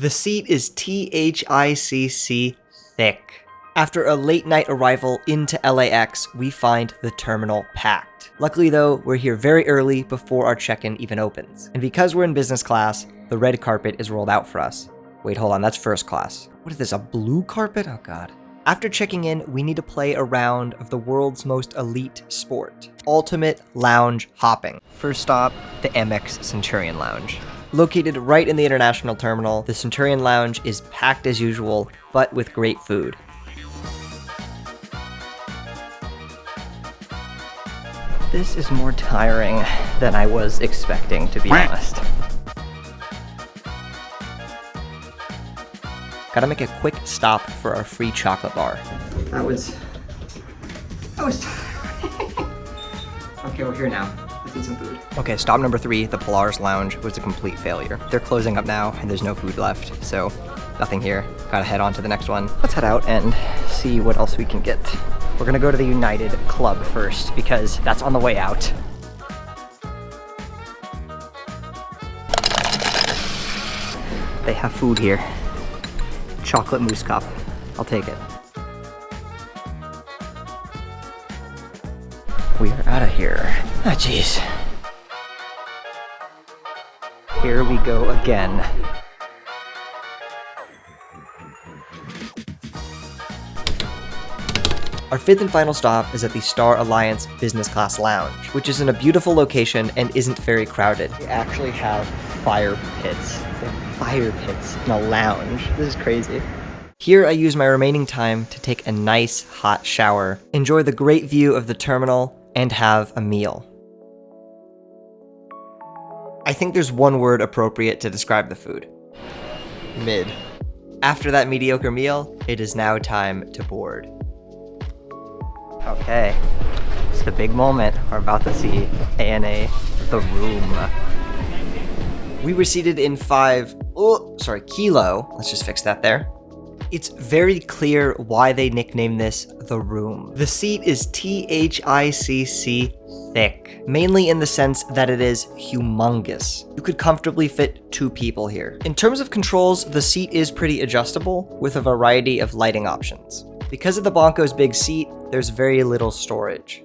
The seat is THICC thick. After a late night arrival into LAX, we find the terminal packed. Luckily though, we're here very early before our check-in even opens. And because we're in business class, the red carpet is rolled out for us. Wait, hold on, that's first class. What is this, a blue carpet? Oh god. After checking in, we need to play a round of the world's most elite sport, ultimate lounge hopping. First stop, the Amex Centurion Lounge. Located right in the international terminal, the Centurion Lounge is packed as usual, but with great food. This is more tiring than I was expecting, to be honest. Gotta make a quick stop for our free chocolate bar. That was Okay, we're here now. Let's eat some food. Okay, stop number 3, the Polaris Lounge, was a complete failure. They're closing up now, and there's no food left, so nothing here. Gotta head on to the next one. Let's head out and see what else we can get. We're gonna go to the United Club first, because that's on the way out. They have food here. Chocolate mousse cup. I'll take it. We are out of here. Ah, jeez. Here we go again. Our 5th and final stop is at the Star Alliance Business Class Lounge, which is in a beautiful location and isn't very crowded. We actually have fire pits. Fire pits in a lounge. This is crazy. Here I use my remaining time to take a nice hot shower, enjoy the great view of the terminal, and have a meal. I think there's one word appropriate to describe the food. Mid. After that mediocre meal, it is now time to board. Okay, it's the big moment. We're about to see ANA, the room. We were seated in Kilo. Let's just fix that there. It's very clear why they nicknamed this the room. The seat is THICC thick, mainly in the sense that it is humongous. You could comfortably fit 2 people here. In terms of controls, the seat is pretty adjustable with a variety of lighting options. Because of the Bonko's big seat, there's very little storage.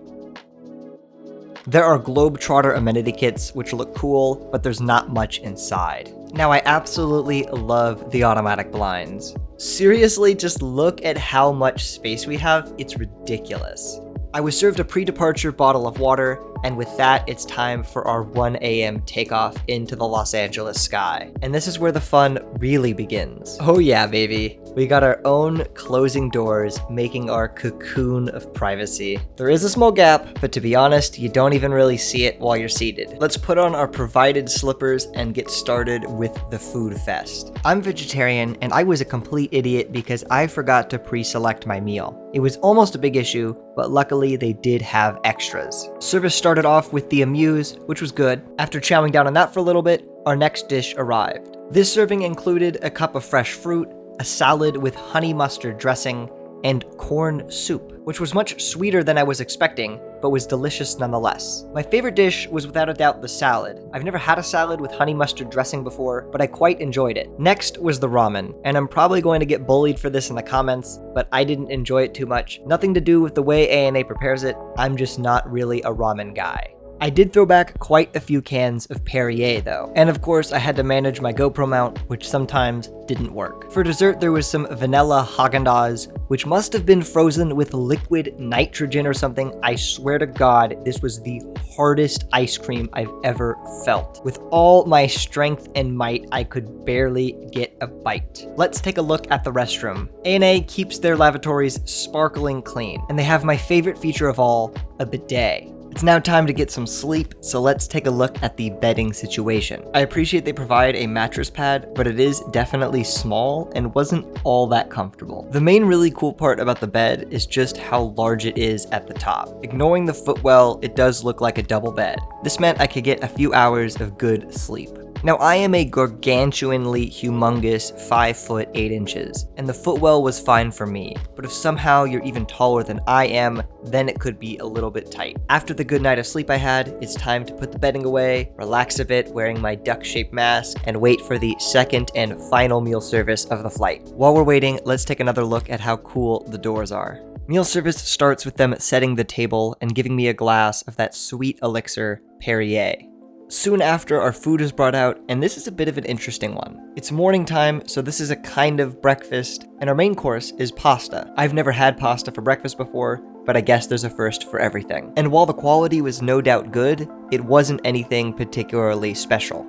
There are Globetrotter amenity kits, which look cool, but there's not much inside. Now, I absolutely love the automatic blinds. Seriously, just look at how much space we have. It's ridiculous. I was served a pre-departure bottle of water, and with that, it's time for our 1 a.m. takeoff into the Los Angeles sky. And this is where the fun really begins. Oh yeah, baby. We got our own closing doors, making our cocoon of privacy. There is a small gap, but to be honest, you don't even really see it while you're seated. Let's put on our provided slippers and get started with the food fest. I'm vegetarian, and I was a complete idiot because I forgot to pre-select my meal. It was almost a big issue, but luckily they did have extras. Service started off with the amuse, which was good. After chowing down on that for a little bit, our next dish arrived. This serving included a cup of fresh fruit, a salad with honey mustard dressing, and corn soup, which was much sweeter than I was expecting, but was delicious nonetheless. My favorite dish was without a doubt the salad. I've never had a salad with honey mustard dressing before, but I quite enjoyed it. Next was the ramen, and I'm probably going to get bullied for this in the comments, but I didn't enjoy it too much. Nothing to do with the way ANA prepares it, I'm just not really a ramen guy. I did throw back quite a few cans of Perrier though. And of course I had to manage my GoPro mount, which sometimes didn't work. For dessert there was some vanilla Haagen-Dazs, which must have been frozen with liquid nitrogen or something. I swear to God, this was the hardest ice cream I've ever felt. With all my strength and might, I could barely get a bite. Let's take a look at the restroom. ANA keeps their lavatories sparkling clean, and they have my favorite feature of all, a bidet. It's now time to get some sleep, so let's take a look at the bedding situation. I appreciate they provide a mattress pad, but it is definitely small and wasn't all that comfortable. The main really cool part about the bed is just how large it is at the top. Ignoring the footwell, it does look like a double bed. This meant I could get a few hours of good sleep. Now, I am a gargantuanly humongous 5 foot 8 inches, and the footwell was fine for me, but if somehow you're even taller than I am, then it could be a little bit tight. After the good night of sleep I had, it's time to put the bedding away, relax a bit wearing my duck-shaped mask, and wait for the second and final meal service of the flight. While we're waiting, let's take another look at how cool the doors are. Meal service starts with them setting the table and giving me a glass of that sweet elixir, Perrier. Soon after, our food is brought out, and this is a bit of an interesting one. It's morning time, so this is a kind of breakfast, and our main course is pasta. I've never had pasta for breakfast before, but I guess there's a first for everything. And while the quality was no doubt good, it wasn't anything particularly special.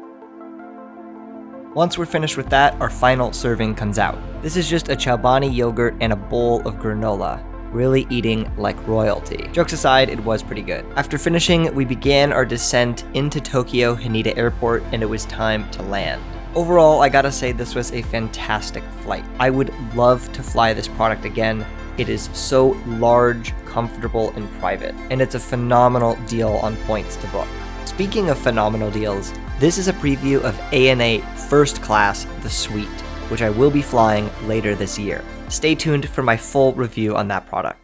Once we're finished with that, our final serving comes out. This is just a Chobani yogurt and a bowl of granola. Really eating like royalty. Jokes aside, it was pretty good. After finishing, we began our descent into Tokyo Haneda Airport, and it was time to land. Overall, I gotta say this was a fantastic flight. I would love to fly this product again. It is so large, comfortable, and private, and it's a phenomenal deal on points to book. Speaking of phenomenal deals, this is a preview of ANA First Class, the Suite, which I will be flying later this year. Stay tuned for my full review on that product.